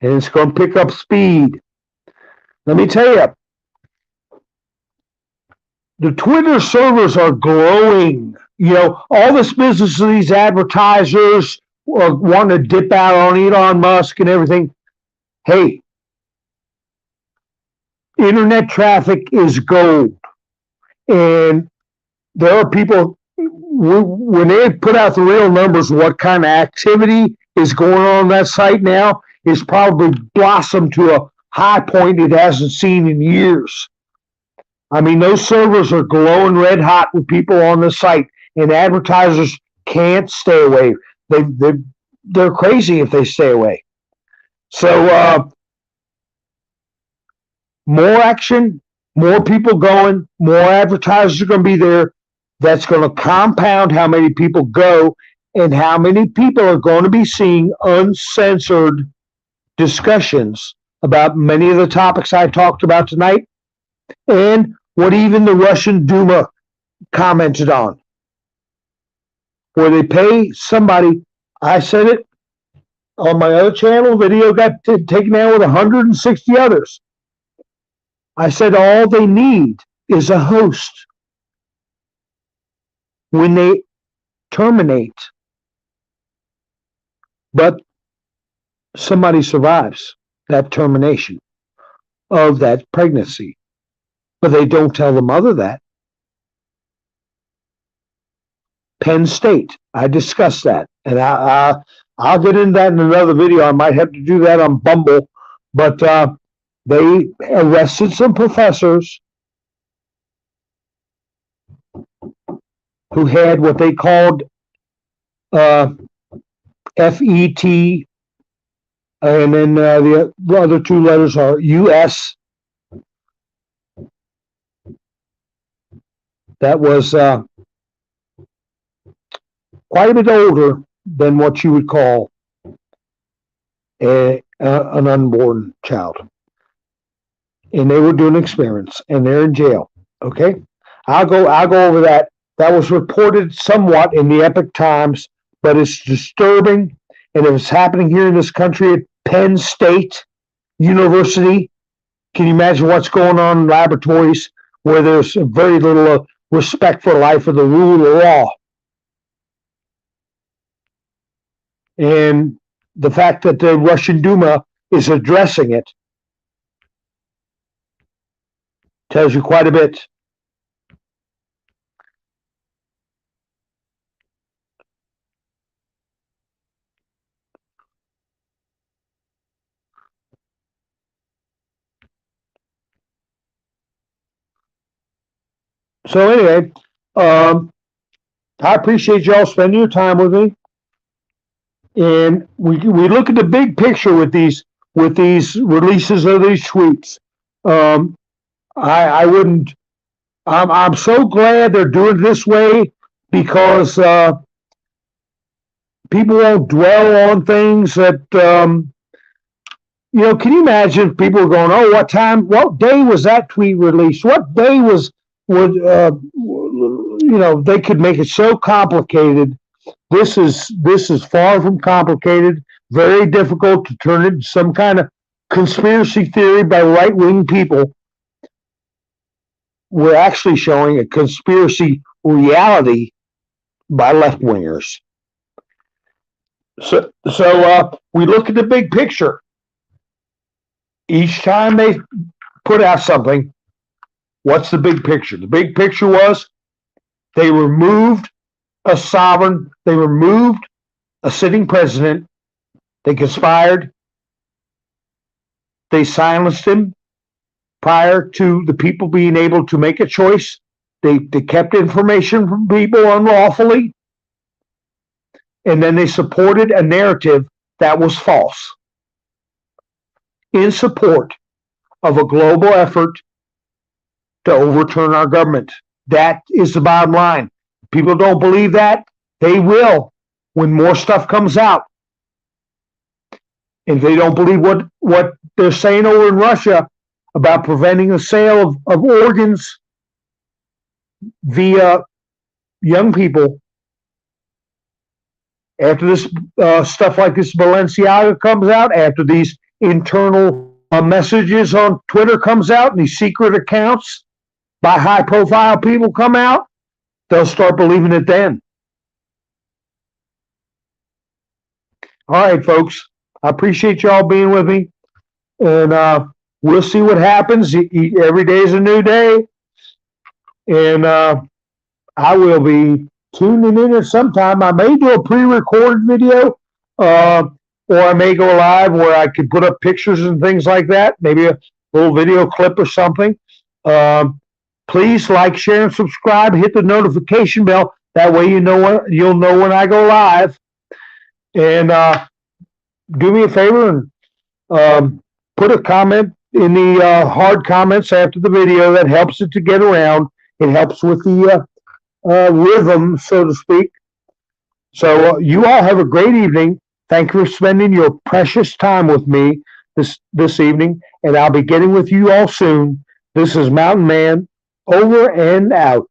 S1: And it's going to pick up speed. Let me tell you, the Twitter servers are glowing. You know, all this business of these advertisers want to dip out on Elon Musk and everything. Hey, internet traffic is gold. And there are people, when they put out the real numbers, what kind of activity is going on that site now is probably blossomed to a high point it hasn't seen in years. I mean, those servers are glowing red hot with people on the site, and advertisers can't stay away. They're crazy if they stay away. So more action, more people going, more advertisers are going to be there. That's going to compound how many people go and how many people are going to be seeing uncensored discussions about many of the topics I talked about tonight and what even the Russian Duma commented on, where they pay somebody. I said it on my other channel. Video got taken down with 160 others. I said all they need is a host. When they terminate, but somebody survives that termination of that pregnancy, but they don't tell the mother that. Penn State, I discussed that, and I'll get into that in another video. I might have to do that on Bumble, but they arrested some professors who had what they called FET, and then the other two letters are US. That was quite a bit older than what you would call an unborn child. And they were doing experiments, and they're in jail. Okay, I'll go over that. That was reported somewhat in the Epoch Times, but it's disturbing. And if it's happening here in this country at Penn State University, can you imagine what's going on in laboratories where there's very little respect for life or the rule of law? And the fact that the Russian Duma is addressing it tells you quite a bit. So anyway, I appreciate y'all spending your time with me, and we look at the big picture with these releases of these tweets. I wouldn't. I'm so glad they're doing it this way, because people won't dwell on things that Can you imagine if people were going, "Oh, what day was that tweet released? What day they could make it so complicated." This is far from complicated. Very difficult to turn it into some kind of conspiracy theory by right-wing people. We're actually showing a conspiracy reality by left-wingers. So we look at the big picture. Each time they put out something, what's the big picture? The big picture was they removed a sovereign, they removed a sitting president, they conspired, they silenced him prior to the people being able to make a choice. They kept information from people unlawfully, and then they supported a narrative that was false in support of a global effort to overturn our government. That is the bottom line. If people don't believe that, they will when more stuff comes out. And if they don't believe what they're saying over in Russia about preventing the sale of organs via young people, after this stuff like this Balenciaga comes out, after these internal messages on Twitter comes out, and these secret accounts by high-profile people come out, they'll start believing it then. All right, folks. I appreciate y'all being with me, and we'll see what happens. Every day is a new day, and I will be tuning in at some time. I may do a pre-recorded video, or I may go live where I could put up pictures and things like that, maybe a little video clip or something. Please like, share, and subscribe. Hit the notification bell. That way you'll know when I go live. And do me a favor and put a comment in the hard comments after the video. That helps it to get around. It helps with the rhythm, so to speak. So you all have a great evening. Thank you for spending your precious time with me this evening, and I'll be getting with you all soon. This is Mountain Man, over and out.